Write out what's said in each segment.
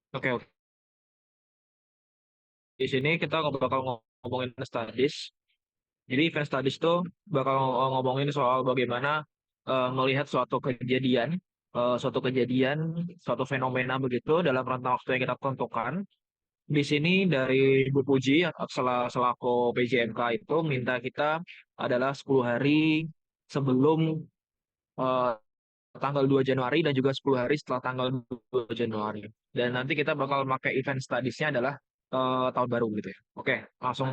Oke, oke. Di sini kita bakal ngomongin studies. Jadi event studies itu bakal ngomongin soal bagaimana melihat suatu kejadian, suatu fenomena begitu dalam rentang waktu yang kita tentukan. Di sini dari Bu Puji selaku PJMK itu minta kita adalah 10 hari sebelum eh, tanggal 2 Januari dan juga 10 hari setelah tanggal 2 Januari. Dan nanti kita bakal pakai event studies-nya adalah tahun baru gitu ya. Oke, langsung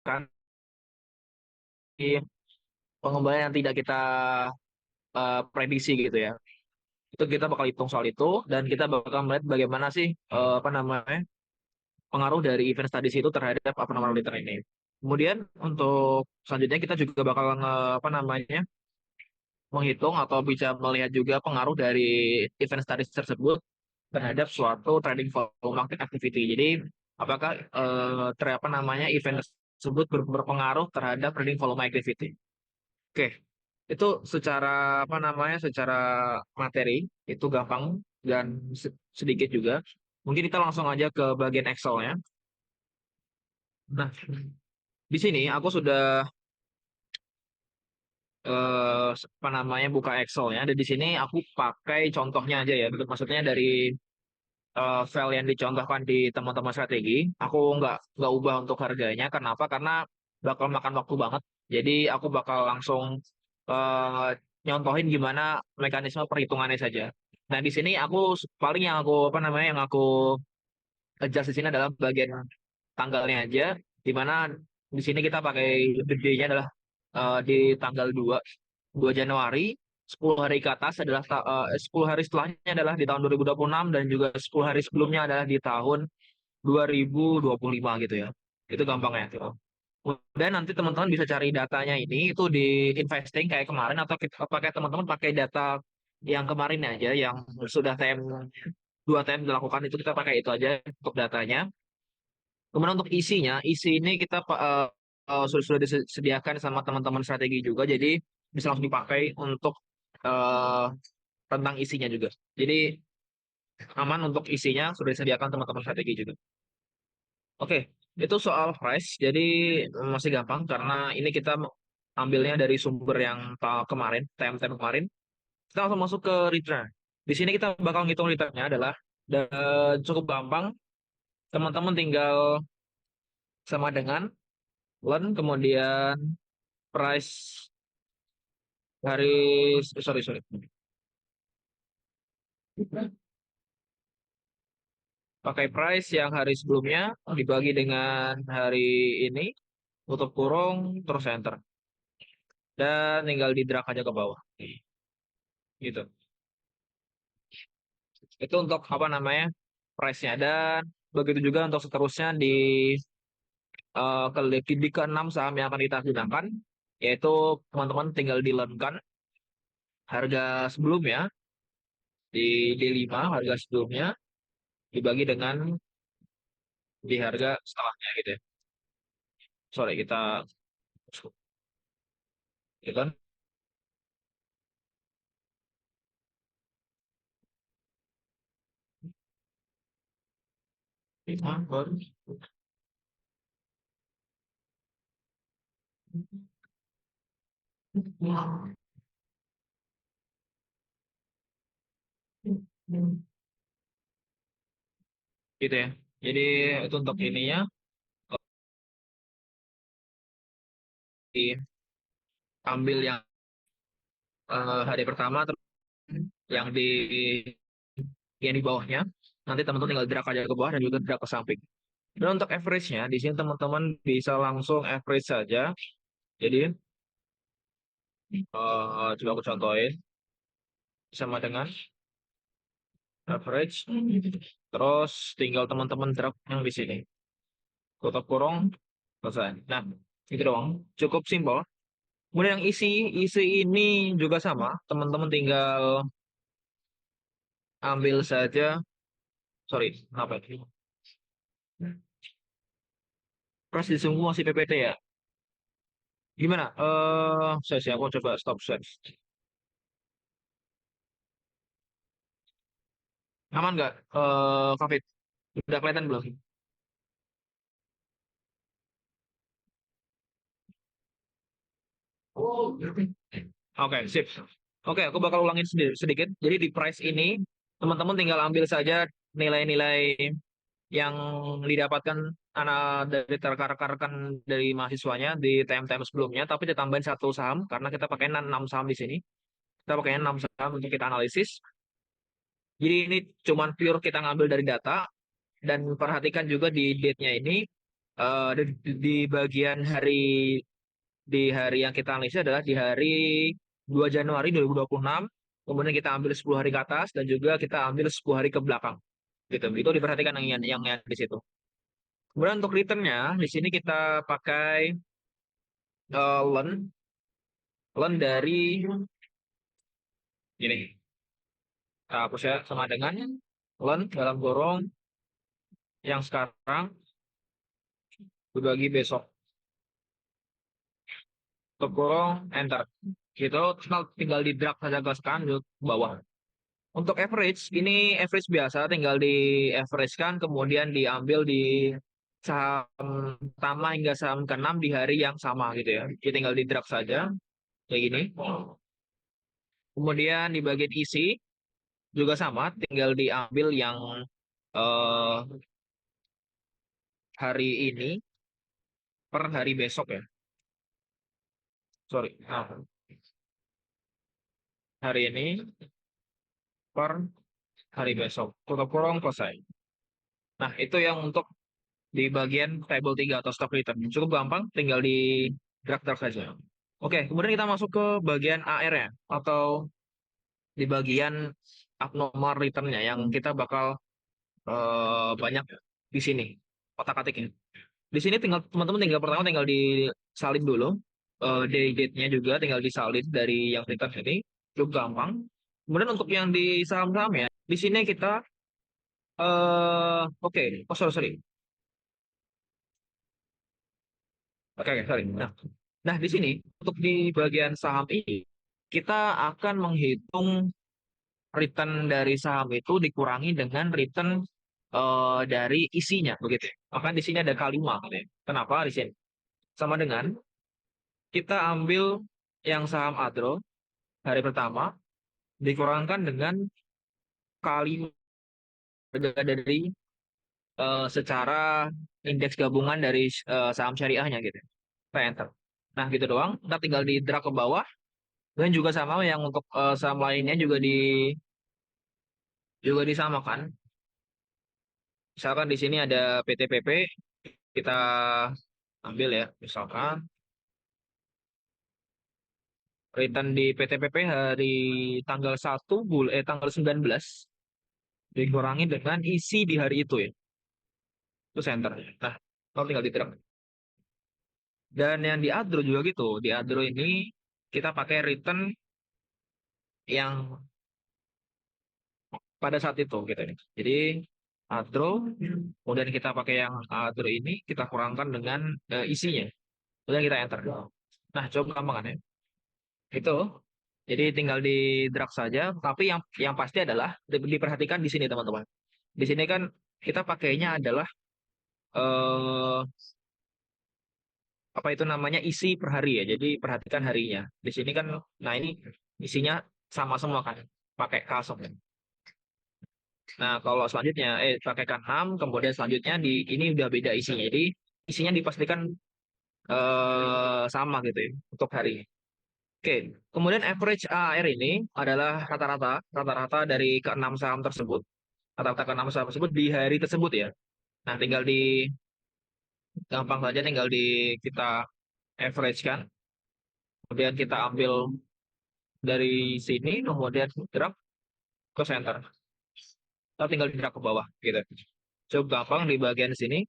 kan pengembalian yang tidak kita prediksi gitu ya. Itu kita bakal hitung soal itu dan kita bakal melihat bagaimana sih apa namanya pengaruh dari event studies itu terhadap apa namanya liter ini. Kemudian untuk selanjutnya kita juga bakal apa namanya menghitung atau bisa melihat juga pengaruh dari event studies tersebut terhadap suatu trading volume market activity. Jadi apakah apa namanya event tersebut berpengaruh terhadap trading volume activity. Oke, itu secara apa namanya secara materi itu gampang dan sedikit juga. Mungkin kita langsung aja ke bagian Excel-nya. Nah, di sini aku sudah apa namanya buka Excel-nya dan di sini aku pakai contohnya aja ya. Maksudnya dari file yang dicontohkan di teman-teman strategi, aku nggak ubah untuk harganya. Kenapa? Karena bakal makan waktu banget. Jadi aku bakal langsung eh, nyontohin gimana mekanisme perhitungannya saja. Nah, di sini aku paling yang aku apa namanya yang aku adjust di sini adalah bagian tanggalnya aja, di mana di sini kita pakai gede-nya adalah di tanggal 2 Januari, 10 hari ke atas adalah 10 hari setelahnya adalah di tahun 2026 dan juga 10 hari sebelumnya adalah di tahun 2025 gitu ya. Itu gampangnya tuh. Kemudian nanti teman-teman bisa cari datanya ini itu di investing kayak kemarin atau pakai teman-teman pakai data yang kemarin aja yang sudah TM 2 TM dilakukan itu kita pakai itu aja untuk datanya. Kemudian untuk isi ini kita sudah disediakan sama teman-teman strategi juga, jadi bisa langsung dipakai untuk eh, tentang isinya juga. Jadi aman untuk isinya sudah disediakan teman-teman strategi juga. Oke, itu soal price. Jadi masih gampang karena ini kita ambilnya dari sumber yang kemarin, TM-TM kemarin. Kita langsung masuk ke return. Di sini kita bakal ngitung returnnya adalah cukup gampang. Teman-teman tinggal sama dengan Len, kemudian price hari, sorry, sorry. Pakai price yang hari sebelumnya dibagi dengan hari ini, tutup kurung, terus enter. Dan tinggal di drag aja ke bawah. Gitu. Itu untuk apa namanya price-nya. Dan begitu juga untuk seterusnya di keenam saham yang akan kita gunakan, yaitu teman-teman tinggal dilenkan harga sebelumnya di D5 harga sebelumnya dibagi dengan di harga setelahnya gitu ya. Sorry, kita ya kan? Gitu ya. Jadi itu untuk ininya diambil yang hari pertama terus yang di bawahnya. Nanti teman-teman tinggal drag aja ke bawah dan juga drag ke samping. Dan untuk average-nya di sini teman-teman bisa langsung average saja. Jadi Coba aku contohin sama dengan average. Terus tinggal teman-teman drag yang di sini. Tutup kurung, selesai. Nah, itu doang. Cukup simpel. Kemudian yang isi ini juga sama. Teman-teman tinggal ambil saja. Sorry, apa ini? Press di semua masih PPT ya. Gimana? Aku coba stop share. Aman nggak? Covid. Udah kelihatan belum? Oke, sip. Oke, aku bakal ulangin sedikit. Jadi di price ini, teman-teman tinggal ambil saja nilai-nilai yang didapatkan anak dari rekan-rekan dari mahasiswanya di time-time sebelumnya, tapi ditambahin satu saham karena kita pakai 6 saham di sini. Kita pakai 6 saham untuk kita analisis. Jadi ini cuman pure kita ngambil dari data dan perhatikan juga di date-nya ini di bagian di hari yang kita analisis adalah di hari 2 Januari 2026. Kemudian kita ambil 10 hari ke atas dan juga kita ambil 10 hari ke belakang. Gitu. Itu diperhatikan yang di situ. Kemudian untuk returnnya, di sini kita pakai len dari ini. Hapus ya sama dengan len dalam kurung yang sekarang dibagi besok. Tutup kurung, enter. Gitu, tinggal di drag saja ke kanan ke bawah. Untuk average, ini average biasa, tinggal di average kan, kemudian diambil di saham pertama hingga saham ke-6 di hari yang sama gitu ya. Jadi tinggal di drag saja, kayak gini. Kemudian di bagian isi, juga sama, tinggal diambil yang eh, hari ini per hari besok ya. Sorry, hari ini per hari besok. Tutup kurung selesai. Nah, itu yang untuk di bagian table 3 atau stock return. Cukup gampang, tinggal di drag-drag saja. Oke, kemudian kita masuk ke bagian AR ya, atau di bagian abnormal return-nya yang kita bakal banyak di sini, otak-atiknya. Di sini tinggal teman-teman tinggal pertama tinggal disalin dulu, day date-nya juga tinggal disalin dari yang return ini, cukup gampang. Kemudian untuk yang di saham-saham ya, di sini kita oke, oh sorry, sorry. Oke, sorry. Nah, di sini untuk di bagian saham ini kita akan menghitung return dari saham itu dikurangi dengan return dari isinya begitu. Maka di sini ada K5 gitu ya. Kenapa di sini? Sama dengan kita ambil yang saham Adro hari pertama dikurangkan dengan K5 dari secara indeks gabungan dari saham syariahnya gitu. Kita enter. Nah, gitu doang. Kita tinggal di drag ke bawah dan juga sama yang untuk saham lainnya juga disamakan. Misalkan di sini ada PTPP, kita ambil ya, misalkan return di PTPP hari tanggal 19 dikurangi dengan isi di hari itu ya. Itu center. Nah, kalau tinggal diterap. Dan yang di Adro juga gitu. Di Adro ini kita pakai return yang pada saat itu gitu nih. Jadi Adro, kemudian kita pakai yang Adro ini kita kurangkan dengan isinya. Kemudian kita enter. Nah, coba gampang kan ya. Itu. Jadi tinggal di drag saja, tapi yang pasti adalah diperhatikan di sini teman-teman. Di sini kan kita pakainya adalah eh apa itu namanya isi per hari ya. Jadi perhatikan harinya. Di sini kan, nah ini isinya sama semua kan, pakai kasok ya. Nah kalau selanjutnya, pakai K6, kemudian selanjutnya di ini udah beda isinya. Jadi isinya dipastikan sama gitu ya untuk hari. Oke, kemudian average AR ini adalah rata-rata dari keenam saham tersebut. Rata-rata keenam saham tersebut di hari tersebut ya. Nah, tinggal di gampang saja tinggal di kita average kan. Kemudian kita ambil dari sini, kemudian drag ke center. Kita tinggal drag ke bawah gitu. Cukup gampang di bagian sini.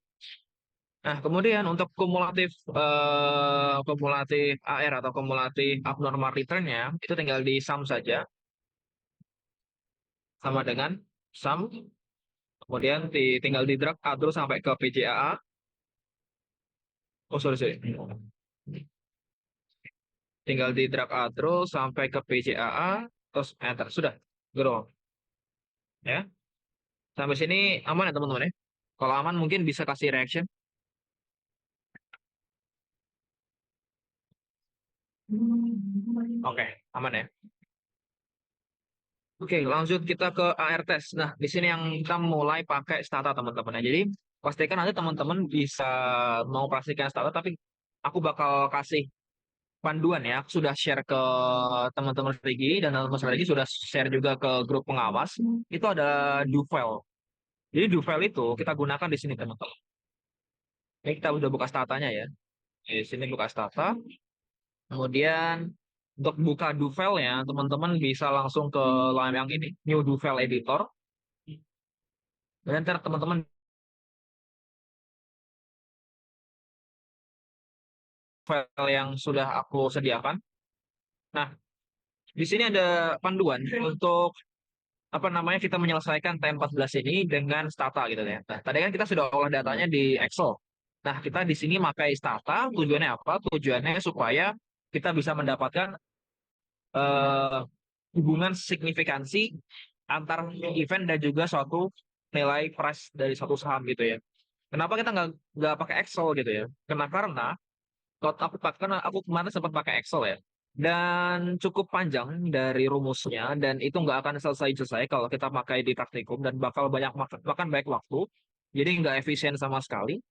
Nah, kemudian untuk kumulatif AR atau kumulatif abnormal return-nya itu tinggal di sum saja, sama dengan sum. Kemudian tinggal di drag A terus sampai ke PJAA. Oh, sorry, sorry. Tinggal di drag A terus sampai ke PJAA, terus enter. Sudah. Gitu. Ya. Sampai sini aman ya teman-teman ya? Kalau aman mungkin bisa kasih reaction. Oke, aman ya. Oke, lanjut kita ke AR test. Nah, di sini yang kita mulai pakai Stata teman-teman ya. Jadi pastikan nanti teman-teman bisa mau praktikan Stata, tapi aku bakal kasih panduan ya. Aku sudah share ke teman-teman strategi dan teman-teman strategi sudah share juga ke grup pengawas. Itu ada Duvel. Jadi Duvel itu kita gunakan di sini teman-teman. Ini kita udah buka statanya ya. Di sini buka stata. Kemudian untuk buka Duvel ya, teman-teman bisa langsung ke line yang ini, New Duvel Editor. Dan ntar teman-teman file yang sudah aku sediakan. Nah, di sini ada panduan untuk apa namanya kita menyelesaikan T14 ini dengan stata gitu ya. Nah, tadi kan kita sudah olah datanya di Excel. Nah, kita di sini pakai stata, tujuannya apa? Tujuannya supaya kita bisa mendapatkan eh, hubungan signifikansi antar event dan juga suatu nilai price dari satu saham gitu ya. Kenapa kita nggak pakai Excel gitu ya? Karena kalau karena aku kemarin sempat pakai Excel ya, dan cukup panjang dari rumusnya, dan itu nggak akan selesai-selesai kalau kita pakai di praktikum, dan bakal banyak makan banyak waktu, jadi nggak efisien sama sekali.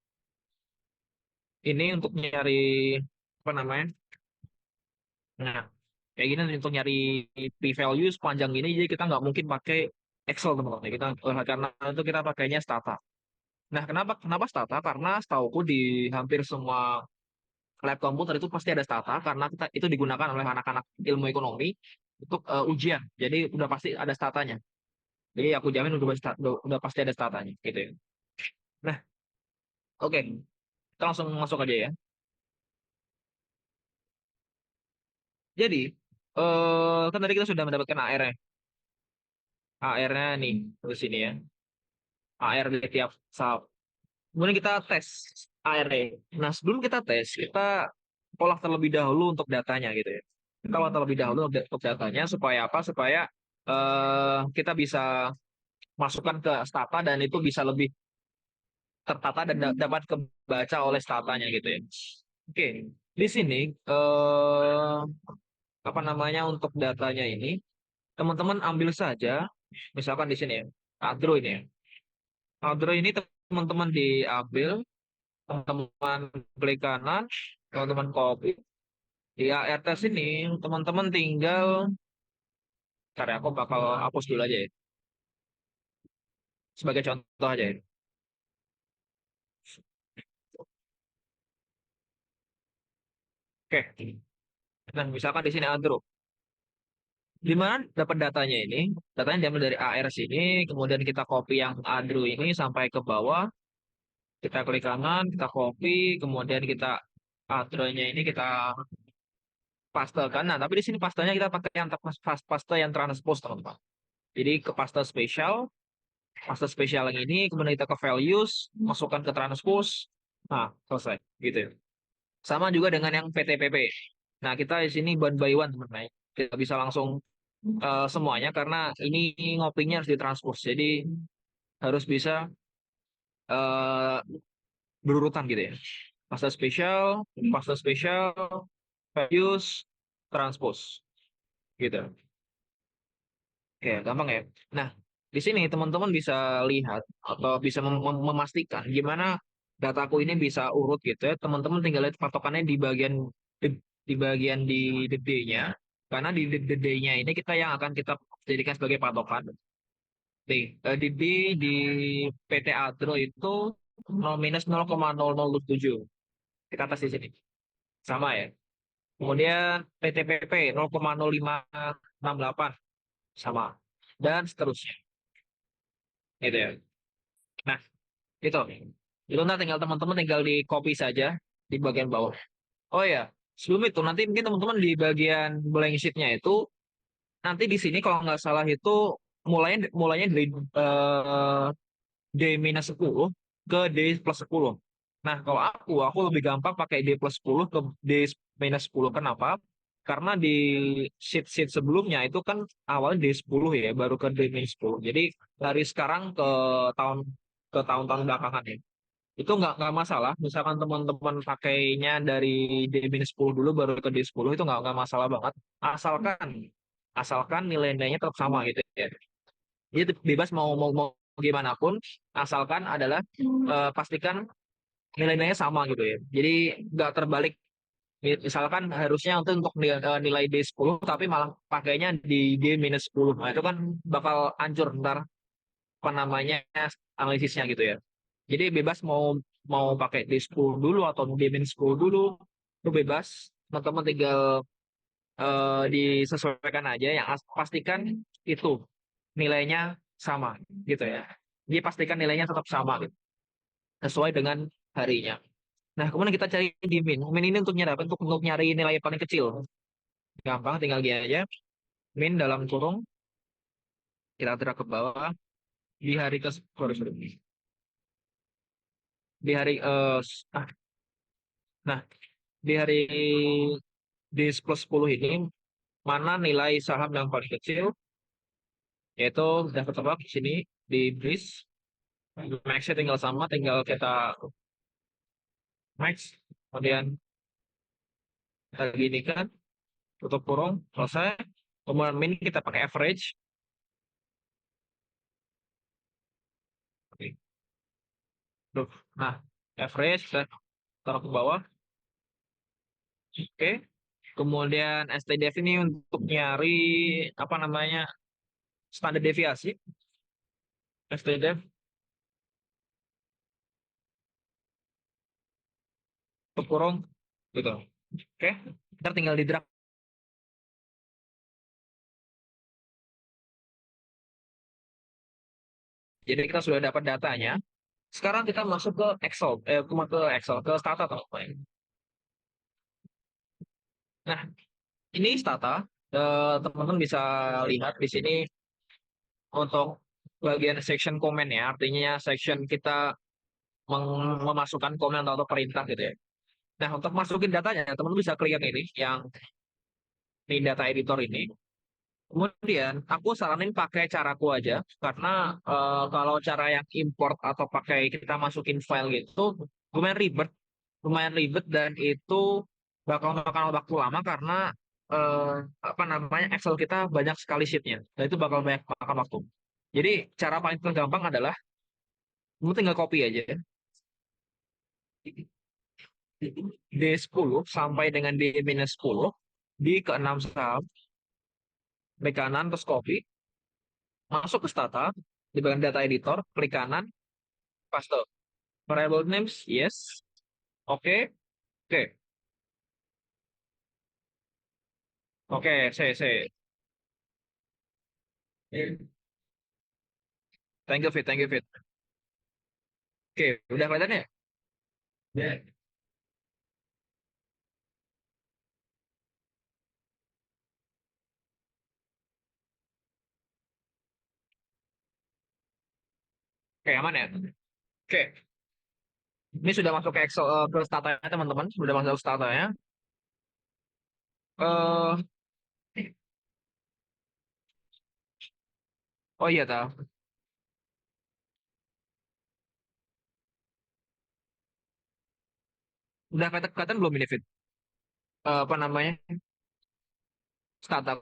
Ini untuk nyari apa namanya? Nah, kayak gini untuk nyari p-value sepanjang ini, jadi kita nggak mungkin pakai Excel teman-teman. Karena itu kita pakainya Stata. Nah, kenapa kenapa Stata? Karena setauku di hampir semua lab komputer itu pasti ada stata karena itu digunakan oleh anak-anak ilmu ekonomi untuk ujian. Jadi udah pasti ada statanya. Jadi aku jamin udah pasti ada statanya gitu ya. Nah, oke. Kita langsung masuk aja ya. Jadi kan tadi kita sudah mendapatkan AR-nya. AR-nya nih terus sini ya. AR di tiap saham. Kemudian kita tes AR-nya. Nah, sebelum kita tes, kita olah terlebih dahulu untuk datanya gitu ya. Kita olah terlebih dahulu untuk datanya supaya apa? Supaya kita bisa masukkan ke stata dan itu bisa lebih tertata dan dapat kebaca oleh statanya gitu ya. Oke, di sini apa namanya untuk datanya ini teman-teman ambil saja misalkan di sini ya Android ini ya. Android ini teman-teman diambil, teman-teman klik kanan, teman-teman copy di ARTS ini teman-teman tinggal ntar ya, aku bakal hapus dulu aja ya sebagai contoh aja ya. Oke, nah misalkan di sini Android. Di mana dapat datanya ini? Datanya diambil dari AR sini, kemudian kita copy yang Andrew ini sampai ke bawah, kita klik kanan, kita copy, kemudian kita Andrew-nya ini kita pastekan. Nah, tapi di sini pastanya kita pakai yang paste yang transpose, teman-teman. Jadi ke paste spesial yang ini, kemudian kita ke values, masukkan ke transpose. Nah, selesai, gitu ya. Sama juga dengan yang PTPP. Nah, kita di sini one by one, teman-teman. Kita bisa langsung semuanya karena ini ngopinya harus ditranspos. Jadi harus bisa eh, berurutan gitu ya. Pasta spesial, values, transpose gitu. Oke, gampang ya. Nah, di sini teman-teman bisa lihat atau bisa memastikan gimana dataku ini bisa urut gitu ya. Teman-teman tinggal lihat patokannya di, di D-nya. Karena di D-nya ini kita yang akan kita jadikan sebagai patokan. Nih, di PT Adro itu minus 0,0007. Kita tes di sini. Sama ya. Kemudian PTPP 0,0568 sama. Dan seterusnya. Gitu ya. Nah, itu. Itu nanti tinggal teman-teman tinggal di copy saja di bagian bawah. Oh ya, sebelum itu nanti mungkin teman-teman di bagian blank sheet-nya itu nanti di sini kalau nggak salah itu mulainya mulainya dari D-10 ke D+10. Nah, kalau aku lebih gampang pakai D+10 ke D-10. Kenapa? Karena di sheet-sheet sebelumnya itu kan awalnya D10 ya, baru ke D-10. Jadi dari sekarang tahun ke tahun-tahun belakangan ya. Itu nggak masalah. Misalkan teman-teman pakainya dari D-10 dulu baru ke D10 itu nggak masalah banget. Asalkan asalkan nilai-nilainya tetap sama gitu ya. Jadi bebas mau gimana pun, asalkan adalah pastikan nilai-nilainya sama gitu ya. Jadi nggak terbalik. Misalkan harusnya untuk nilai D10 tapi malah pakainya di D-10. Nah, itu kan bakal hancur ntar apa namanya analisisnya gitu ya. Jadi bebas mau mau pakai D10 dulu atau D-10 dulu, itu bebas. Teman-teman tinggal disesuaikan aja yang pastikan itu nilainya sama gitu ya. Jadi pastikan nilainya tetap sama gitu, sesuai dengan harinya. Nah, kemudian kita cari di min. Min ini untuk nyari apa? Untuk nyari nilai yang paling kecil. Gampang, tinggal gini aja. Min dalam kurung, kita drag ke bawah. Di hari ke, sorry. Di hari, ah, nah, di hari di plus 10 ini, mana nilai saham yang paling kecil? Yaitu dapat tebak di sini, di BRIS. Max-nya tinggal sama, tinggal kita max. Kemudian kita gini kan, tutup kurung, selesai. Kemudian min kita pakai average. Oke. Duh. Nah, average kita taruh ke bawah. Oke. Kemudian STDF ini untuk nyari apa namanya standar deviasi. STDF tutup kurung gitu. Oke. Ntar tinggal di drag. Jadi kita sudah dapat datanya. Sekarang kita masuk ke Excel, ke Excel, ke Stata atau apa ya. Nah, ini Stata. Teman-teman bisa lihat di sini untuk bagian section komen ya, artinya section kita memasukkan komen atau perintah gitu ya. Nah, untuk masukin datanya, teman-teman bisa klik yang ini, yang di data editor ini. Kemudian, aku saranin pakai caraku aja, karena kalau cara yang import atau pakai kita masukin file gitu, lumayan ribet, dan itu bakal makan waktu lama karena eh, apa namanya Excel kita banyak sekali sheetnya, dan itu bakal banyak makan waktu. Jadi cara paling tergampang adalah kamu tinggal copy aja D10 sampai dengan D-10 di keenam saham, klik kanan terus copy, masuk ke Stata, di bagian data editor, klik kanan, paste. Variable names, yes. Oke, oke, oke, saya. Thank you, Fit, thank you, Fit. Oke, udah kelihatan ya? Ya. Oke, aman ya? Oke, ini sudah masuk ke Excel, ke Stata ya, teman-teman. Sudah masuk ke Stata ya. Eh, oh iya, tahu. Udah kelihatan belum ini, Fit? Apa namanya? Stata.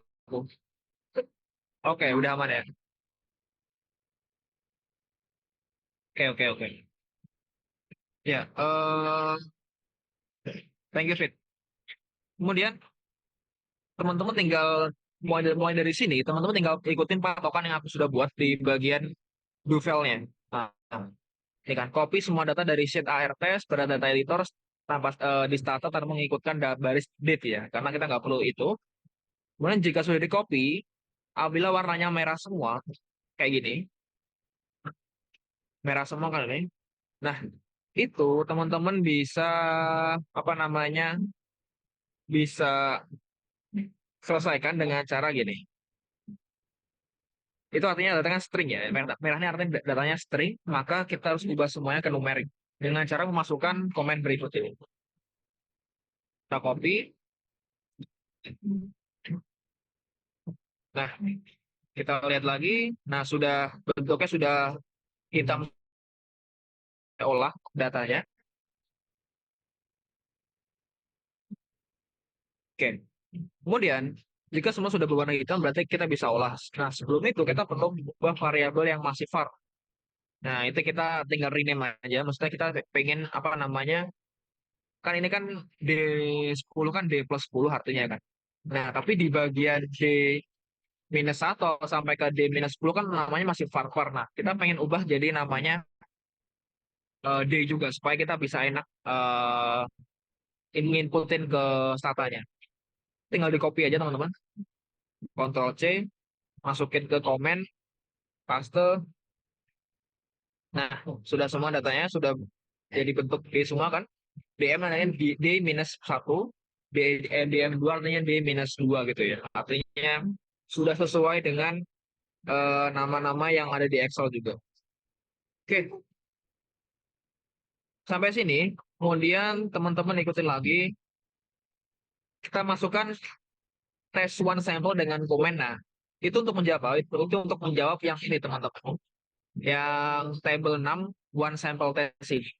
Oke, udah aman ya? Oke. Ya, thank you, Fit. Kemudian teman-teman tinggal mulai dari sini, teman-teman tinggal ikutin patokan yang aku sudah buat di bagian do file-nya. Nah, ini kan copy semua data dari sheet ART ke data editor, di starter tanpa mengikutkan baris date ya, karena kita nggak perlu itu. Kemudian jika sudah di copy, apabila warnanya merah semua, kayak gini, merah semua kan ini. Nah, itu teman-teman bisa apa namanya, bisa selesaikan dengan cara gini. Itu artinya datanya string ya. Merahnya artinya datanya string, maka kita harus ubah semuanya ke numerik dengan cara memasukkan komen berikut ini. Kita copy. Nah, kita lihat lagi. Nah, sudah bentuknya sudah hitam, olah datanya. Oke. Kemudian, jika semua sudah berwarna hitam, berarti kita bisa olah. Nah, sebelum itu kita perlu mengubah variabel yang masih var. Nah, itu kita tinggal rename aja. Maksudnya kita pengen apa namanya, kan ini kan D10 kan D plus 10 artinya kan. Nah, tapi di bagian D minus 1 sampai ke D minus 10 kan namanya masih var-var. Nah, kita pengen ubah jadi namanya D juga, supaya kita bisa enak inputin ke statanya. Tinggal di copy aja teman-teman. Ctrl C, masukin ke komen, paste. Nah, sudah semua datanya sudah jadi bentuk D semua kan. DM namanya D minus 1, DM2 artinya D minus 2 gitu ya. Artinya sudah sesuai dengan nama-nama yang ada di Excel juga. Oke, sampai sini. Kemudian teman-teman ikutin lagi. Kita masukkan test one sample dengan komen. Nah, itu untuk menjawab, itu untuk menjawab yang ini teman-teman. Yang table 6 one sample test ini.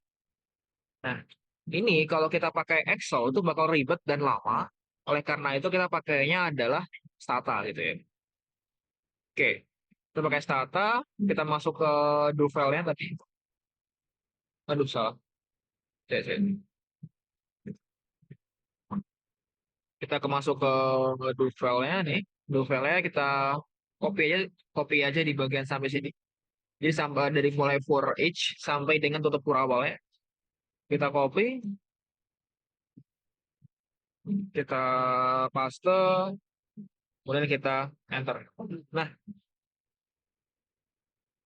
Nah, ini kalau kita pakai Excel itu bakal ribet dan lama. Oleh karena itu kita pakainya adalah Stata gitu ya. Oke, kita pakai Stata, kita masuk ke do file-nya tadi. Aduh, salah. Cek, cek. Kita masuk ke do file-nya nih. Do file-nya kita copy aja, copy aja di bagian sampai sini. Jadi sampai dari mulai for each sampai dengan tutup kurang awalnya. Kita copy, kita paste, kemudian kita enter. Nah,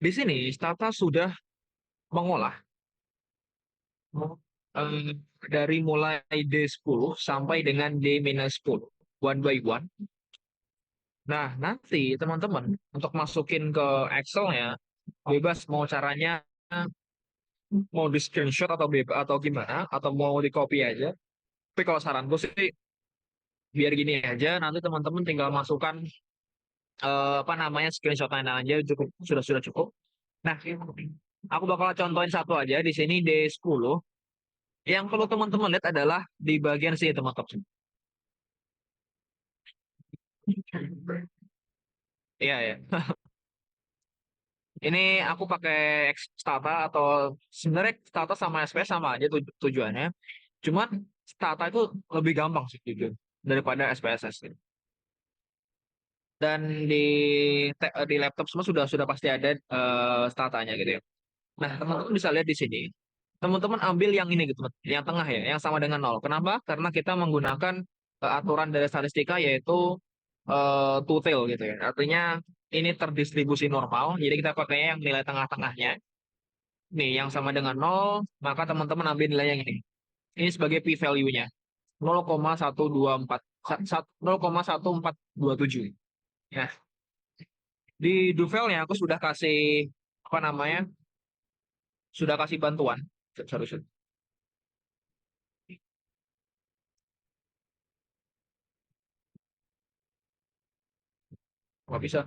di sini Stata sudah mengolah dari mulai D10 sampai dengan D-10 one by one. Nah, nanti teman-teman untuk masukin ke Excel-nya bebas mau caranya, mau di screenshot atau bebas atau gimana, atau mau di copy aja. Tapi kalau saranku sih biar gini aja, nanti teman-teman tinggal masukkan apa namanya screenshot-nya aja, cukup, sudah cukup. Nah, aku bakal contohin satu aja di sini D10. Yang perlu teman-teman lihat adalah di bagian sini teman-teman. Iya ya. Ini aku pakai Stata, atau sebenarnya Stata sama SPS sama aja tujuannya. Cuman Stata itu lebih gampang sih jujur daripada SPSS. Dan di laptop semua sudah pasti ada Statanya gitu ya. Nah, teman-teman bisa lihat di sini. Teman-teman ambil yang ini gitu, yang tengah ya, yang sama dengan nol. Kenapa? Karena kita menggunakan aturan dari statistika yaitu two tail gitu ya. Artinya ini terdistribusi normal, jadi kita pakai yang nilai tengah-tengahnya. Nih, yang sama dengan nol, maka teman-teman ambil nilai yang ini. Ini sebagai p-value-nya. 0,124 0,1427. Ya, di Duvel-nya aku sudah kasih apa namanya? Sudah kasih bantuan. Sorry, sorry. Nggak bisa.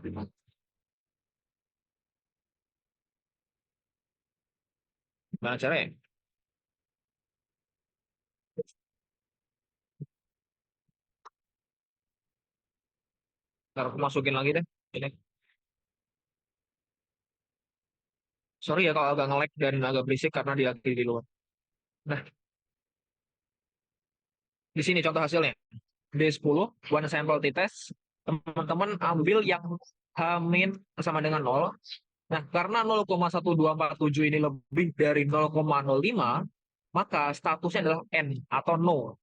Gimana caranya? Ntar aku masukin lagi deh. Ini. Sorry ya kalau agak nge-lag dan agak berisik karena dia di luar. Nah, di sini contoh hasilnya. D10, one sample t-test. Teman-teman ambil yang H- sama dengan nol. Nah, karena 0,1247 ini lebih dari 0,05, maka statusnya adalah N atau no.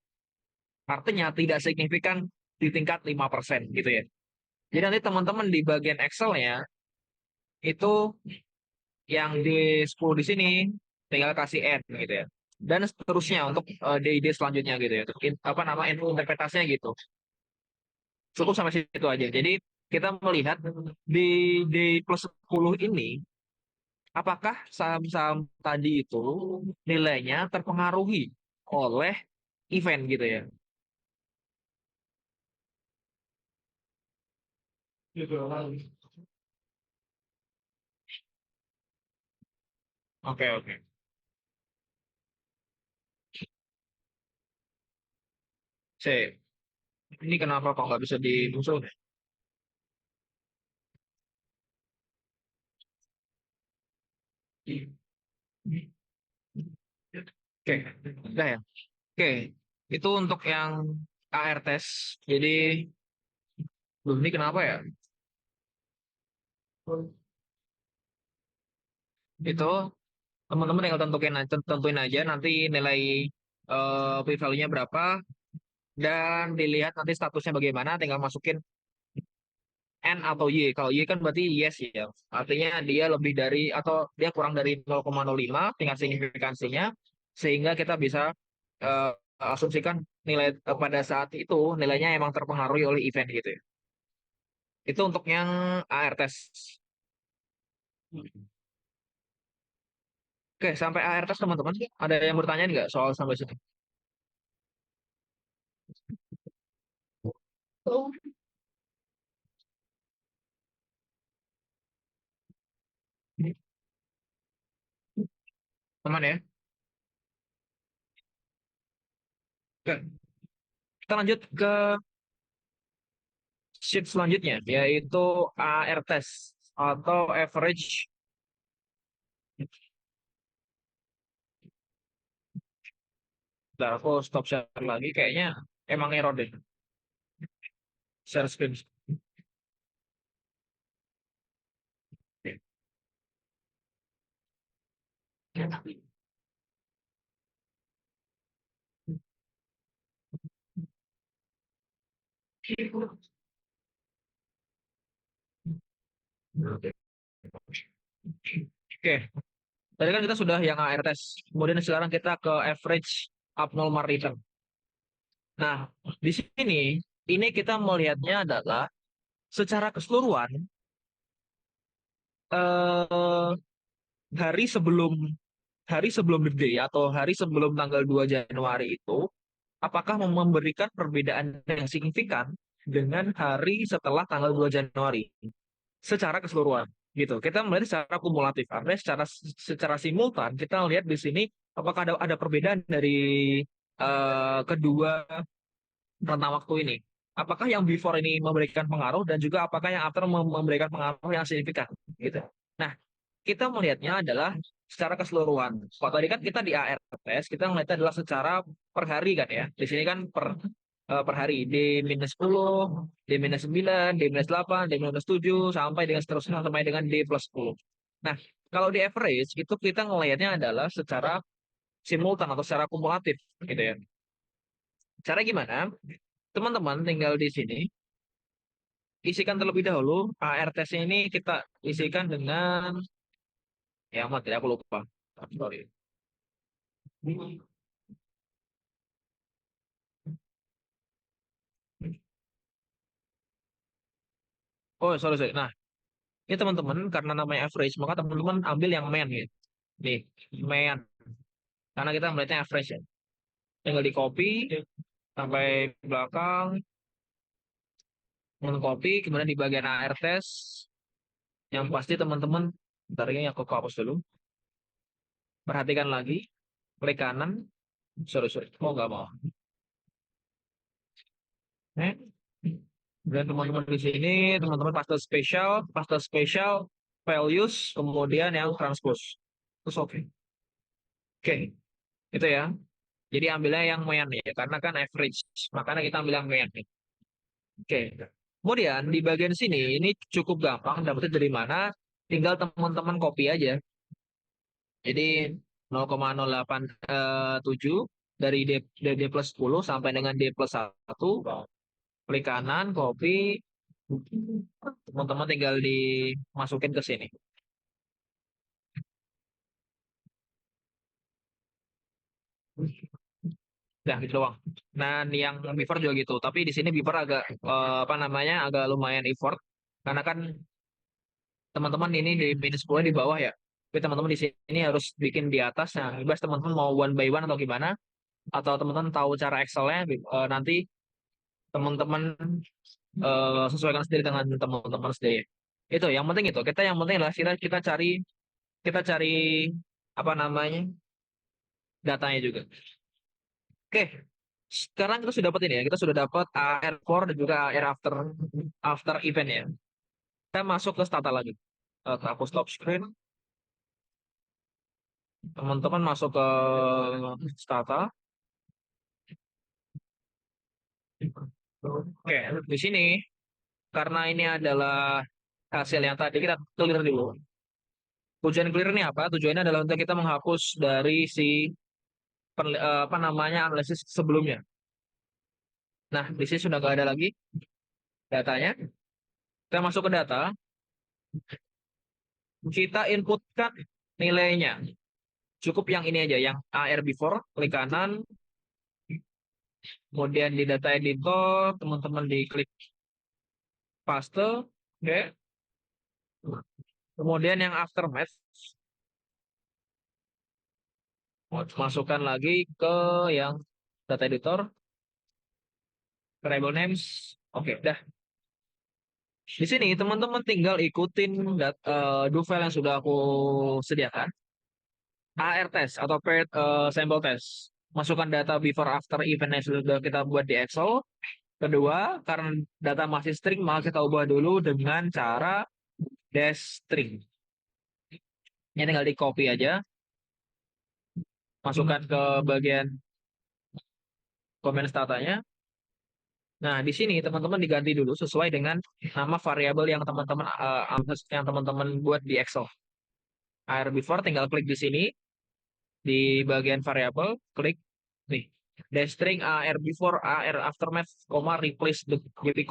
Artinya tidak signifikan di tingkat 5% gitu ya. Jadi nanti teman-teman di bagian Excel-nya itu yang di 10 di sini tinggal kasih N gitu ya. Dan seterusnya untuk ide-ide selanjutnya gitu ya. Apa nama interpretasinya gitu. Cukup sampai situ aja. Jadi kita melihat di plus 10 ini apakah saham-saham tadi itu nilainya terpengaruhi oleh event gitu ya. Gitu. Oke, oke. Sip. Ini kenapa kok nggak bisa dimusuhin? Oke, udah ya. Oke, itu untuk yang AR test. Jadi, belum ini kenapa ya? Itu teman-teman tinggal tentuin aja nanti nilai p-value-nya berapa dan dilihat nanti statusnya bagaimana. Tinggal masukin N atau Y. Kalau Y kan berarti yes ya. Artinya dia lebih dari atau dia kurang dari 0,05 tingkat signifikansinya sehingga kita bisa eh, asumsikan nilai pada saat itu nilainya emang terpengaruhi oleh event gitu ya. Itu untuk yang AR test. Oke, sampai AR test teman-teman. Ada yang bertanya nggak soal sampai sini? Teman ya. Oke, kita lanjut ke sheet selanjutnya yaitu AR test atau average. Bentar, aku stop share lagi. Kayaknya emang error deh. Share screen. Oke, tadi kan kita sudah yang AR test. Kemudian sekarang kita ke average abnormal return. Nah, di sini ini kita melihatnya adalah secara keseluruhan eh, hari sebelum the day atau hari sebelum tanggal 2 Januari itu apakah memberikan perbedaan yang signifikan dengan hari setelah tanggal 2 Januari secara keseluruhan gitu. Kita melihat secara kumulatif, artinya secara simultan kita lihat di sini apakah ada perbedaan dari kedua rentang waktu ini. Apakah yang before ini memberikan pengaruh dan juga apakah yang after memberikan pengaruh yang signifikan gitu. Nah, kita melihatnya adalah secara keseluruhan. Kalau tadi kan kita di ARTS, kita melihatnya adalah secara per hari kan ya. Di sini kan per hari D-10, D-9, D-8, D-7 sampai dengan seterusnya sampai dengan D+10. Nah, kalau di average itu kita ngelihatnya adalah secara simultan atau secara kumulatif gitu ya. Cara gimana? Teman-teman tinggal di sini isikan terlebih dahulu ARTS ini kita isikan dengan ya amat ya aku lupa. Sorry. Oh, sorry, sorry. Nah, ini teman-teman karena namanya average, maka teman-teman ambil yang main gitu. Nih, main. Karena kita melihatnya average ya. Tinggal di copy sampai belakang, teman copy, kemudian di bagian ARTS, yang pasti teman-teman, bentar ini aku hapus dulu. Perhatikan lagi, klik kanan, sorry, sorry, mau nggak mau. Eh, dan teman-teman di sini, teman-teman paste spesial, values, kemudian yang transpose. Terus oke. Oke, itu ya. Jadi ambilnya yang mean ya, karena kan average. Makanya kita ambil yang mean nih. Oke. Kemudian di bagian sini ini cukup gampang dapetnya dari mana? Tinggal teman-teman copy aja. Jadi 0,087 dari D plus 10 sampai dengan D plus 1. Klik kanan, copy. Teman-teman tinggal dimasukin ke sini. Nah, gitu doang. Nah, yang Beaver juga gitu. Tapi di sini Beaver agak apa namanya, agak lumayan effort karena kan teman-teman ini di minus 10 di bawah ya. Tapi teman-teman di sini harus bikin di atas. Nah, bebas teman-teman mau one by one atau gimana, atau teman-teman tahu cara Excel-nya, nanti teman-teman sesuaikan sendiri dengan teman-teman sendiri. Itu yang penting itu. Yang penting adalah kita cari apa namanya datanya juga. Oke, sekarang kita sudah dapat ini ya. Kita sudah dapat AR for dan juga AR after event ya. Kita masuk ke stata lagi. Aku stop screen. Teman-teman masuk ke stata. Oke, di sini karena ini adalah hasil yang tadi kita clear dulu. Tujuan clear ini apa? Tujuannya adalah untuk kita menghapus dari si apa namanya analisis sebelumnya. Nah, di sini sudah nggak ada lagi datanya. Kita masuk ke data, kita inputkan nilainya. Cukup yang ini aja, yang AR before, klik kanan, kemudian di data editor, teman-teman diklik paste, oke. Kemudian yang aftermath, masukkan lagi ke yang data editor, variable names, oke, dah. Di sini teman-teman tinggal ikutin do file yang sudah aku sediakan. AR test atau paired sample test. Masukkan data before after event yang sudah kita buat di Excel. Kedua, karena data masih string, maka kita ubah dulu dengan cara dash string. Ini tinggal di copy aja. Masukkan ke bagian comment datanya. Nah, di sini teman-teman diganti dulu sesuai dengan nama variabel yang teman-teman buat di Excel. AR before tinggal klik di sini di bagian variabel, klik nih dash string AR before AR aftermath, replace the GP,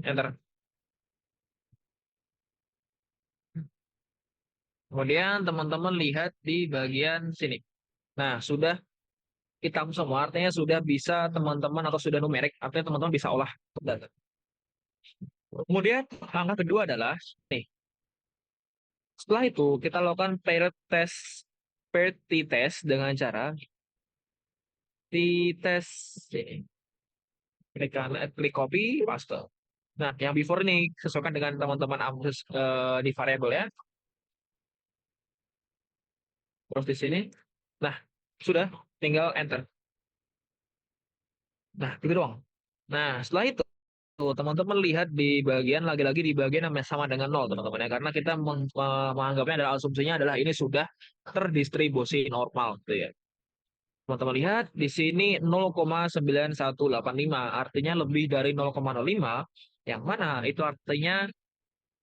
enter. Kemudian teman-teman lihat di bagian sini. Nah, sudah hitam semua, artinya sudah bisa teman-teman atau sudah numerik, artinya teman-teman bisa olah data. Kemudian langkah kedua adalah nih. Setelah itu kita lakukan paired t-test dengan cara t-test ini. Klik copy, paste. Nah, yang before ini sesuaikan dengan teman-teman di variabel ya. Terus di sini. Nah, sudah tinggal enter. Nah, gitu doang. Nah, setelah itu teman-teman lihat di bagian lagi-lagi di bagian yang sama dengan nol teman-teman ya, karena kita menganggapnya adalah asumsinya adalah ini sudah terdistribusi normal gitu ya. Teman-teman lihat di sini 0,9185 artinya lebih dari 0,05, yang mana itu artinya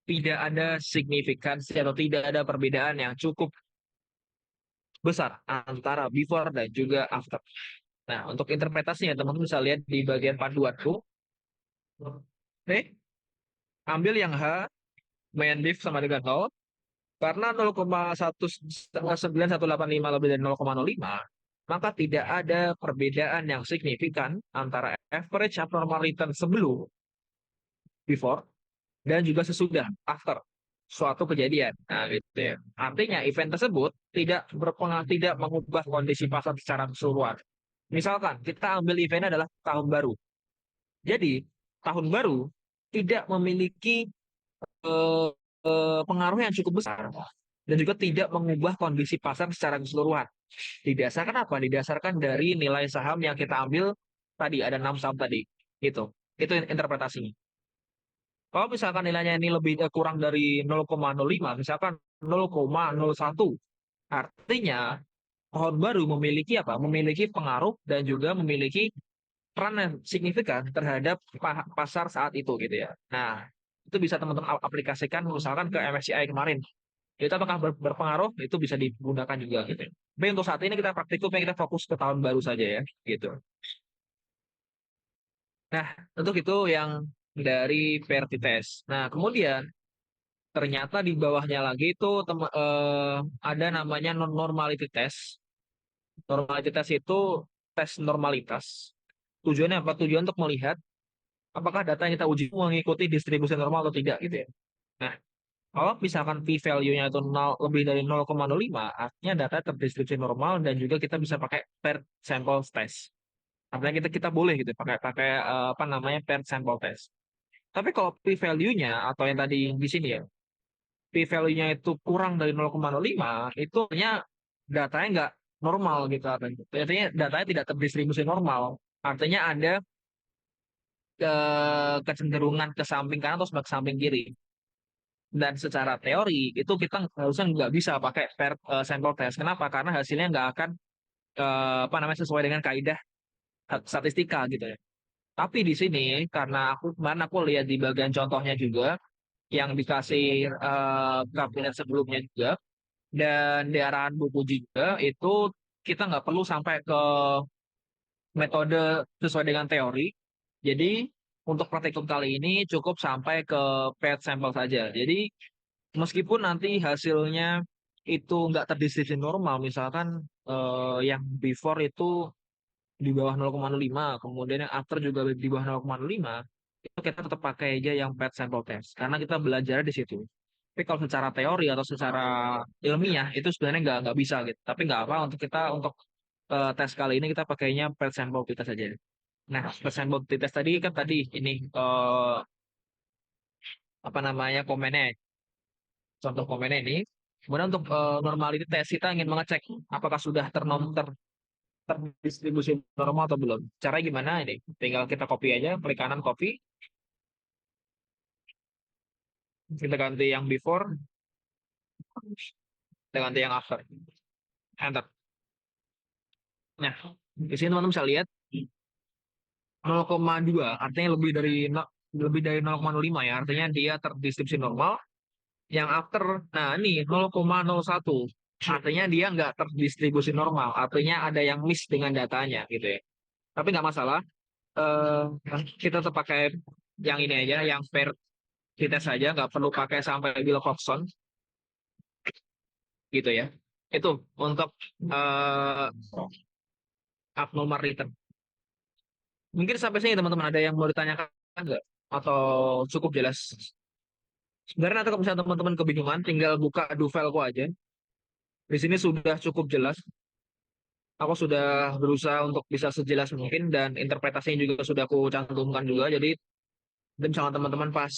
tidak ada signifikansi atau tidak ada perbedaan yang cukup besar antara before dan juga after. Nah, untuk interpretasinya teman-teman bisa lihat di bagian panduanku. Oke, ambil yang H, main div sama dengan 0. Karena 0,9185 lebih dari 0,05, maka tidak ada perbedaan yang signifikan antara average abnormal return sebelum, before, dan juga sesudah, after suatu kejadian. Nah, gitu ya. Artinya event tersebut tidak berpengaruh, tidak mengubah kondisi pasar secara keseluruhan. Misalkan kita ambil eventnya adalah tahun baru. Jadi tahun baru tidak memiliki eh, pengaruh yang cukup besar dan juga tidak mengubah kondisi pasar secara keseluruhan. Didasarkan apa? Didasarkan dari nilai saham yang kita ambil tadi, ada 6 saham tadi. Itu interpretasinya. Kalau misalkan nilainya ini kurang dari 0,05, misalkan 0,01, artinya tahun baru memiliki apa? Memiliki pengaruh dan juga memiliki peran yang signifikan terhadap pasar saat itu gitu ya. Nah, itu bisa teman-teman aplikasikan misalkan ke MSCI kemarin. Itu apakah berpengaruh? Itu bisa digunakan juga gitu. Tapi untuk saat ini kita praktikum, kita fokus ke tahun baru saja ya, gitu. Nah, untuk itu yang dari PRT test. Nah, kemudian ternyata di bawahnya lagi itu ada namanya normality test. Normality test itu tes normalitas. Tujuannya apa? Tujuan untuk melihat apakah data yang kita uji mengikuti distribusi normal atau tidak gitu ya. Nah, kalau misalkan p-value-nya itu 0, lebih dari 0,05, artinya data terdistribusi normal dan juga kita bisa pakai paired sample test. Artinya kita boleh gitu pakai pakai apa namanya paired sample test. Tapi kalau p-value-nya atau yang tadi di sini ya, p-value-nya itu kurang dari 0,05, itu artinya datanya nggak normal gitu artinya. Artinya datanya tidak terdistribusi normal. Artinya ada kecenderungan ke samping kanan atau ke samping kiri. Dan secara teori itu kita harusnya nggak bisa pakai paired sample test. Kenapa? Karena hasilnya nggak akan apa namanya sesuai dengan kaidah statistika gitu ya. Tapi di sini karena aku lihat di bagian contohnya juga yang dikasih kabinet sebelumnya juga dan di arahan buku juga itu kita nggak perlu sampai ke metode sesuai dengan teori. Jadi untuk praktikum kali ini cukup sampai ke paired sample saja. Jadi meskipun nanti hasilnya itu nggak terdistribusi normal, misalkan yang before itu di bawah 0,05, kemudian yang after juga di bawah 0,05, itu kita tetap pakai aja yang paired sample test, karena kita belajar di situ. Tapi kalau secara teori atau secara ilmiah itu sebenarnya nggak bisa gitu. Tapi nggak apa untuk kita untuk tes kali ini kita pakainya paired sample test saja. Nah, paired sample test tadi kan tadi ini apa namanya komennya, contoh komennya ini. Kemudian untuk normality test kita ingin mengecek apakah sudah terdistribusi normal atau belum. Caranya gimana ini? Tinggal kita copy aja, klik kanan copy, kita ganti yang before, kita ganti yang after. Enter. Nah, di sini teman-teman bisa lihat 0,2, artinya lebih dari 0,05 ya, artinya dia terdistribusi normal. Yang after, nah ini 0,01, artinya dia nggak terdistribusi normal, artinya ada yang miss dengan datanya gitu ya. Tapi nggak masalah, eh, kita tetap pakai yang ini aja, yang pair kita saja, nggak perlu pakai sampai Wilcoxon gitu ya. Itu untuk eh, abnormal return. Mungkin sampai sini teman-teman ada yang mau ditanyakan nggak? Atau cukup jelas? Sebenarnya nanti kalau misalnya teman-teman kebingungan, tinggal buka Duvelko aja. Di sini sudah cukup jelas. Aku sudah berusaha untuk bisa sejelas mungkin dan interpretasinya juga sudah aku cantumkan juga. Jadi dan misalnya teman-teman pas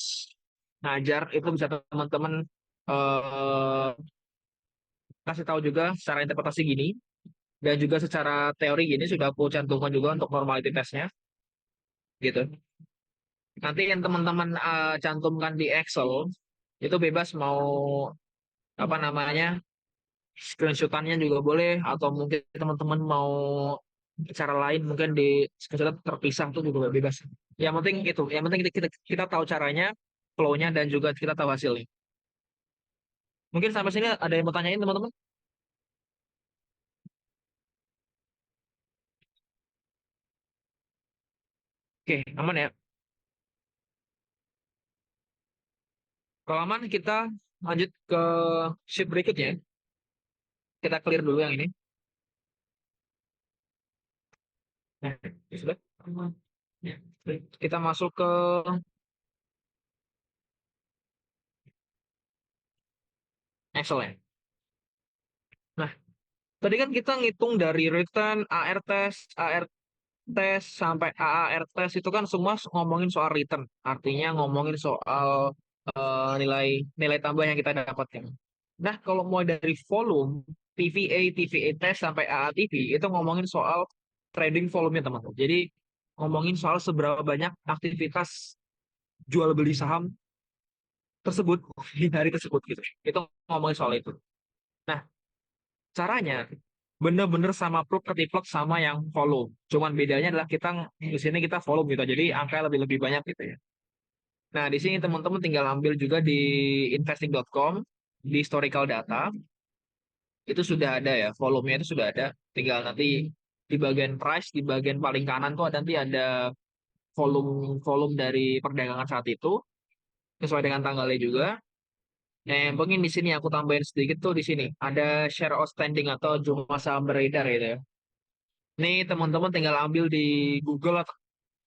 ngajar itu bisa teman-teman eh, kasih tahu juga secara interpretasi gini dan juga secara teori gini sudah aku cantumkan juga untuk normality testnya gitu. Nanti yang teman-teman cantumkan di Excel itu bebas mau apa namanya screenshotannya juga boleh atau mungkin teman-teman mau cara lain mungkin di screenshot terpisah tuh juga bebas. Yang penting itu, yang penting kita tahu caranya, flow-nya dan juga kita tahu hasilnya. Mungkin sampai sini ada yang mau tanyain teman-teman? Oke, aman ya. Kalau aman kita lanjut ke sheet berikutnya. Kita clear dulu yang ini. Nah, sudah. Kita masuk ke Excel ya. Nah, tadi kan kita ngitung dari return, AR test sampai AAR test itu kan semua ngomongin soal return. Artinya ngomongin soal nilai nilai tambah yang kita dapatkan. Nah, kalau mulai dari volume, TVA test sampai AATV itu ngomongin soal trading volume-nya teman-teman. Jadi ngomongin soal seberapa banyak aktivitas jual beli saham tersebut di hari tersebut gitu. Itu ngomongin soal itu. Nah, caranya bener-bener sama plug ketiplek sama yang volume. Cuman bedanya adalah kita di sini kita volume gitu. Jadi angka lebih lebih banyak gitu ya. Nah, di sini teman-teman tinggal ambil juga di investing.com. di historical data itu sudah ada ya, volumenya itu sudah ada. Tinggal nanti di bagian price, di bagian paling kanan tuh ada nanti ada volume volume dari perdagangan saat itu sesuai dengan tanggalnya juga. Mungkin di sini aku tambahin sedikit tuh di sini ada share outstanding atau jumlah saham beredar gitu ya. Nih teman-teman tinggal ambil di Google atau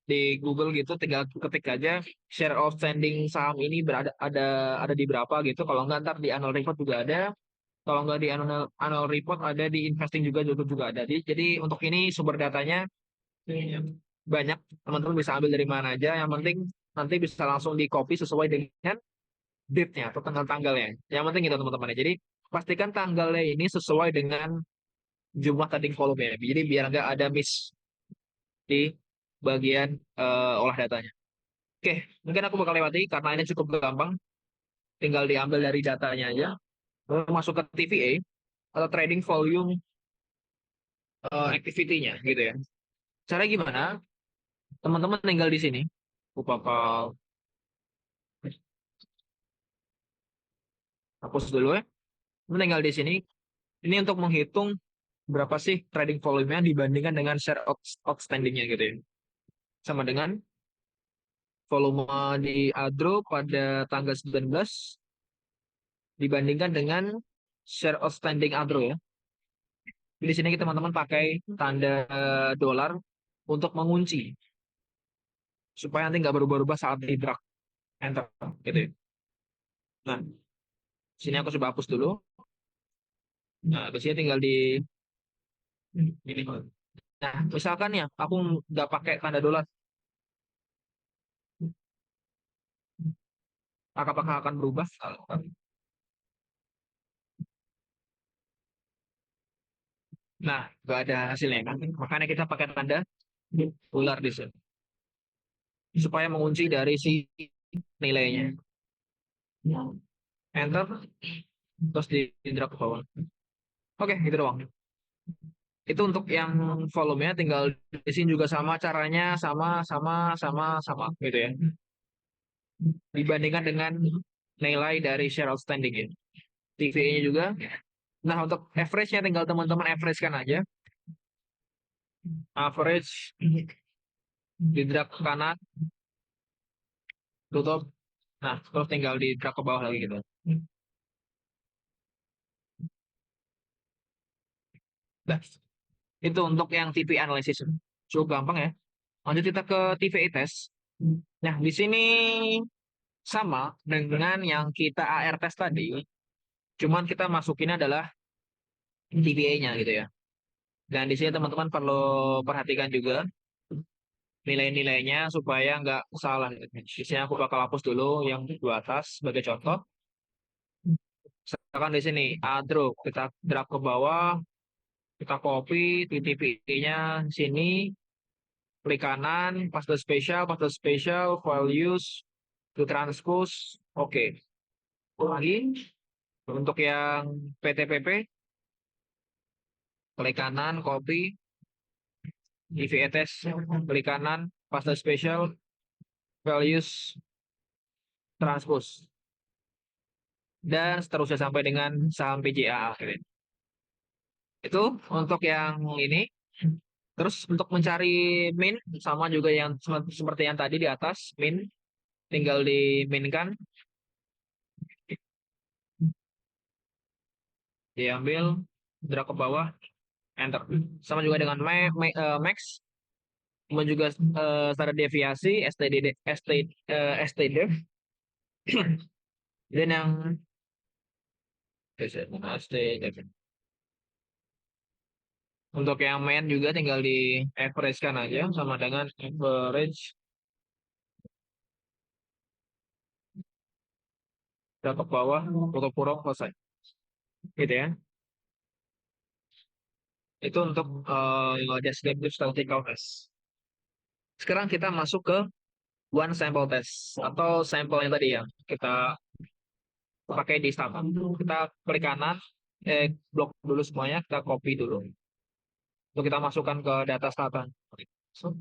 di Google gitu, tinggal ketik aja share outstanding saham ini ada di berapa gitu. Kalau nggak ntar di annual report juga ada. Kalau nggak di annual report ada di investing juga ada. Jadi untuk ini sumber datanya banyak, teman-teman bisa ambil dari mana aja. Yang penting nanti bisa langsung di copy sesuai dengan date-nya atau tanggal-tanggalnya. Yang penting itu teman-teman ya. Jadi pastikan tanggalnya ini sesuai dengan jumlah trading volume ya. Jadi biar nggak ada miss di bagian olah datanya. Oke, mungkin aku bakal lewati karena ini cukup gampang. Tinggal diambil dari datanya aja. Lalu masuk ke TVA atau trading volume activity-nya gitu ya. Cara gimana? Teman-teman tinggal di sini. Aku bakal hapus dulu ya. Teman tinggal di sini. Ini untuk menghitung berapa sih trading volume-nya dibandingkan dengan share outstanding-nya gitu ya. Sama dengan volume di Adro pada tanggal 19 dibandingkan dengan share outstanding Adro ya. Di sini teman-teman pakai tanda dolar untuk mengunci supaya nanti nggak berubah-ubah saat di drag enter gitu ya. Nah, sini aku coba hapus dulu. Nah, di sini tinggal di ini. Nah, misalkan ya aku nggak pakai tanda dolar, apakah akan berubah? Nah, nggak ada hasilnya kan? Makanya kita pakai tanda dolar di sini supaya mengunci dari si nilainya. Enter, terus di drag ke bawah. Oke, gitu doang. Itu untuk yang volumenya tinggal di sini juga sama caranya, sama gitu ya. Dibandingkan dengan nilai dari share outstanding ya. TVA-nya juga. Nah, untuk average-nya tinggal teman-teman average-kan aja. Average di drag ke kanan, tutup. Nah, terus tinggal di drag ke bawah lagi gitu. Nah, itu untuk yang TP analysis. Cukup gampang ya. Lanjut kita ke TVA test. Nah, di sini sama dengan yang kita AR test tadi, cuman kita masukin adalah TVA-nya gitu ya. Dan di sini teman-teman perlu perhatikan juga nilai-nilainya supaya nggak salah. Di sini aku bakal hapus dulu yang di atas sebagai contoh. Misalkan di sini Adro, kita drag ke bawah, kita copy TTP-nya sini, klik kanan, paste spesial, values, to transpose, oke. Lagi, untuk yang PTPP, klik kanan, copy, IVETS, klik kanan, paste spesial, values, transpose. Dan seterusnya sampai dengan saham PJA. Itu untuk yang ini. Terus untuk mencari min sama juga yang seperti yang tadi di atas min, tinggal di min kan, diambil, drag ke bawah, enter. Sama juga dengan max, kemudian juga standar deviasi STD dan yang STD. Untuk yang main juga tinggal di average kan aja sama dengan average, drag ke bawah, tutup kurung, selesai. Gitu ya. Itu untuk descriptive statistical test. Sekarang kita masuk ke one sample test atau sampel yang tadi ya kita pakai di startup. Kita klik kanan, blok dulu semuanya, kita copy dulu. Untuk kita masukkan ke data startup. So,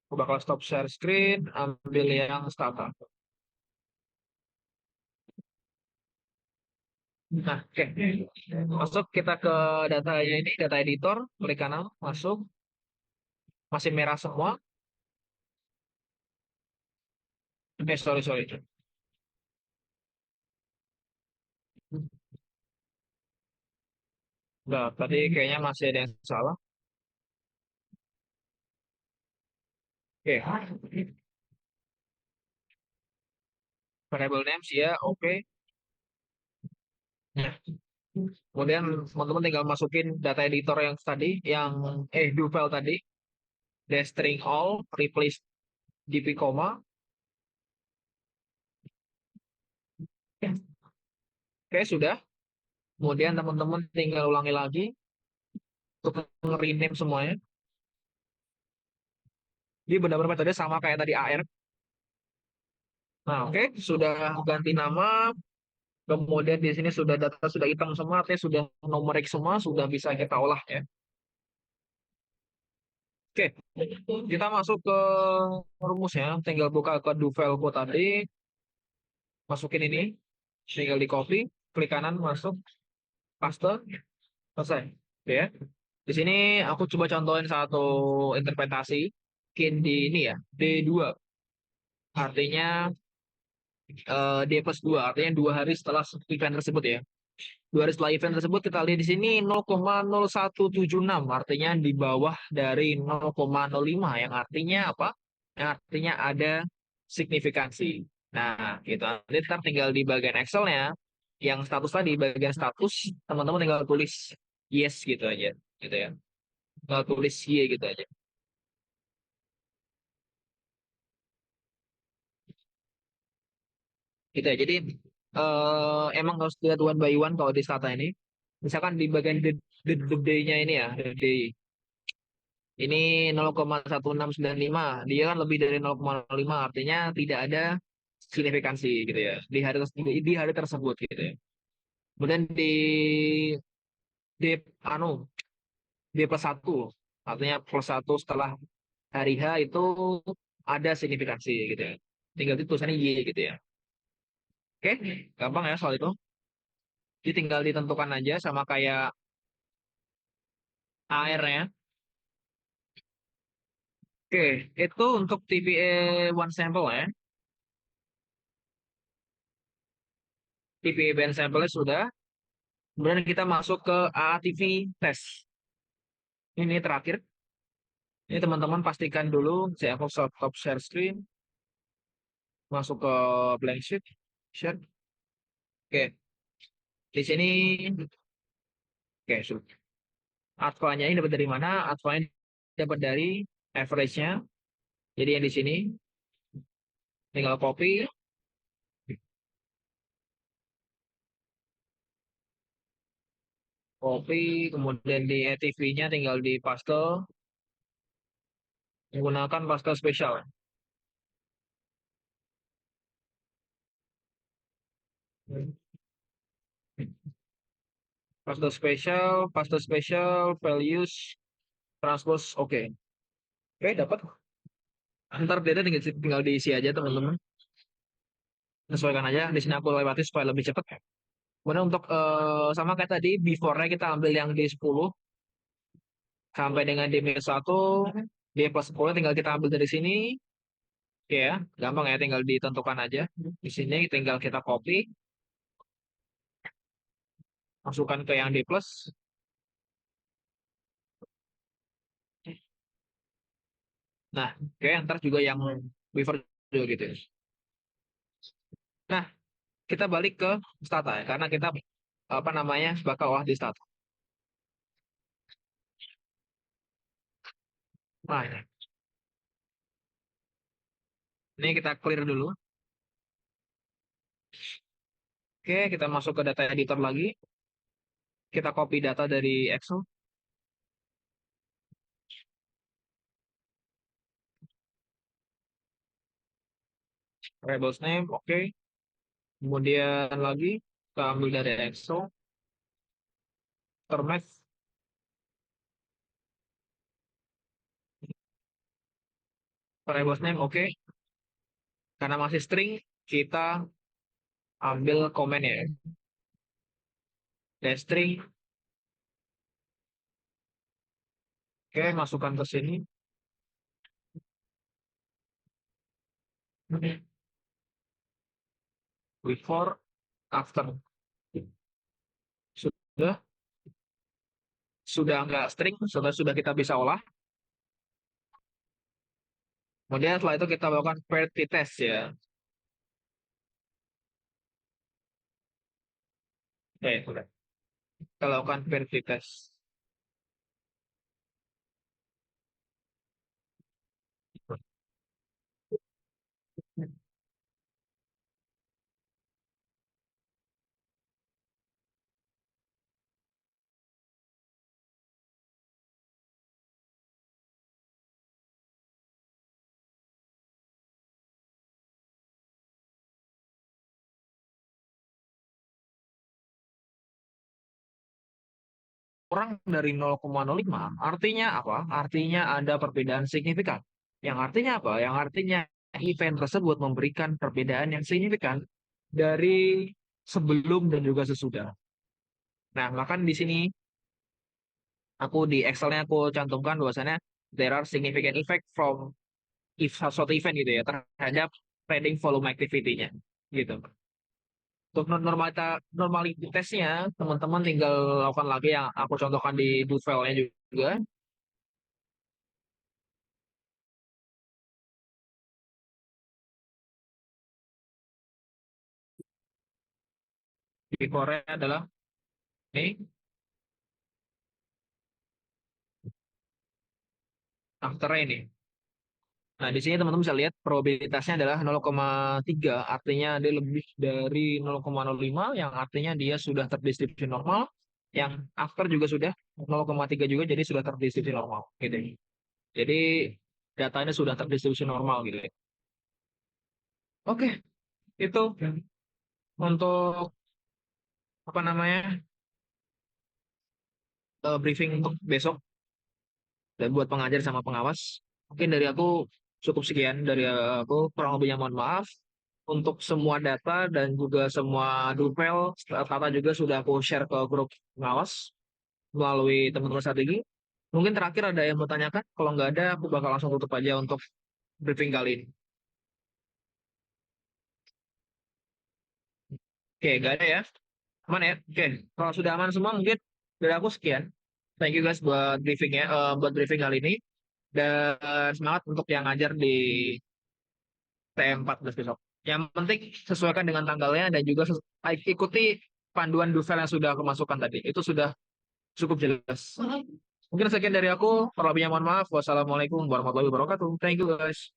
aku bakal stop share screen, ambil yang startup. Nah, oke. Masuk kita ke datanya ini, data editor, klik kanan, masuk, masih merah semua. Sorry, sorry. Nah, tadi kayaknya masih ada yang salah. Oke, variable names ya, oke. Nah, kemudian teman-teman tinggal masukin data editor yang tadi, yang do file tadi, dash string all, replace dp koma. Oke, sudah. Kemudian teman-teman tinggal ulangi lagi untuk rename semuanya. Jadi benar-benar metode sama kayak tadi AR. Nah, oke, sudah ganti nama. Kemudian di sini sudah data sudah hitam semua, artinya sudah numerik semua, sudah bisa kita olah ya. Oke, kita masuk ke rumusnya. Tinggal buka ke do file code tadi, masukin ini, tinggal di copy, klik kanan masuk, paste, selesai. Oke ya. Di sini aku coba contohin satu interpretasi. Mungkin di ini ya, D2. Artinya D+2, artinya 2 hari setelah event tersebut ya. 2 hari setelah event tersebut kita lihat di sini 0,0176, artinya di bawah dari 0,05, yang artinya apa? Yang artinya ada signifikansi. Nah, gitu. Nanti ntar tinggal di bagian Excel-nya, yang status tadi, bagian status, teman-teman tinggal tulis yes gitu aja, gitu ya. Tinggal tulis Y gitu aja. Gitu ya. Jadi emang harus dilihat one by one kalau di Stata ini. Misalkan di bagian the day-nya ini ya, the day. Ini 0,1695, dia kan lebih dari 0,05, artinya tidak ada signifikansi gitu ya di hari tersebut gitu ya. Kemudian di D+1, artinya +1 setelah hari H itu ada signifikansi gitu ya. Tinggal itu tulisannya Y gitu ya. Oke, gampang ya soal itu. Jadi tinggal ditentukan aja sama kayak AR-nya. Oke, itu untuk TPA one sample ya. TPA band sample sudah. Kemudian kita masuk ke AATV test. Ini terakhir. Ini teman-teman pastikan dulu, saya aku stop share screen, masuk ke blank sheet, share. Oke, di sini, oke, sudah. Adva-nya ini dapat dari mana? Adva-nya dapat dari average-nya. Jadi yang di sini, tinggal copy, kemudian di ATV-nya tinggal di paste, menggunakan paste spesial. Paste spesial, values, transpose, oke. Oke, dapat. Ntar data tinggal diisi aja teman-teman. Sesuaikan aja. Di sini aku lewati supaya lebih cepat. Kemudian untuk sama kayak tadi, before-nya kita ambil yang D10 sampai dengan D-1, D+10 tinggal kita ambil dari sini. Oke ya, gampang ya, tinggal ditentukan aja. Di sini tinggal kita copy, masukkan ke yang D+. Nah, oke, ntar juga yang before juga gitu ya. Nah, kita balik ke stata ya, karena kita apa namanya bakal olah di stata. Nah, ini kita clear dulu. Oke, kita masuk ke data editor lagi. Kita copy data dari Excel. Variables name, oke. Kemudian lagi kita ambil dari Excel, termath, variables name, oke. Karena masih string, kita ambil komen ya. Destring. Oke, masukkan ke sini. Before, after. Sudah, sudah nggak string, sudah kita bisa olah. Kemudian setelah itu kita lakukan paired test ya. Sudah. Kita lakukan paired test. Kurang dari 0,05 artinya apa? Artinya ada perbedaan signifikan. Yang artinya apa? Yang artinya event tersebut memberikan perbedaan yang signifikan dari sebelum dan juga sesudah. Nah, bahkan di sini aku di Excel-nya aku cantumkan bahwasannya there are significant effect from if suatu event gitu ya terhadap trading volume activity-nya gitu. Untuk normalitasnya, teman-teman tinggal lakukan lagi yang aku contohkan di do file-nya juga. Di Korea adalah ini, after ini. Nah, di sini teman-teman bisa lihat probabilitasnya adalah 0,3, artinya dia lebih dari 0,05, yang artinya dia sudah terdistribusi normal. Yang after juga sudah 0,3 juga, jadi sudah terdistribusi normal. Gitu. Jadi datanya sudah terdistribusi normal gitu ya. Oke, itu untuk apa namanya briefing untuk besok dan buat pengajar sama pengawas. Mungkin dari aku cukup sekian dari aku, kurang lebihnya mohon maaf. Untuk semua data dan juga semua dupel, Tata juga sudah aku share ke grup pengawas melalui teman-teman strategi. Mungkin terakhir ada yang mau tanyakan? Kalau nggak ada, aku bakal langsung tutup aja untuk briefing kali ini. Oke, nggak ada ya? Aman ya? Oke, kalau sudah aman semua mungkin dari aku sekian. Thank you guys buat briefingnya, buat briefing kali ini. Dan semangat untuk yang ngajar di TM14 besok. Yang penting sesuaikan dengan tanggalnya dan juga ikuti panduan Duvel yang sudah aku masukkan tadi. Itu sudah cukup jelas. Mungkin sekian dari aku. Kalau lebihnya mohon maaf. Wassalamualaikum warahmatullahi wabarakatuh. Thank you guys.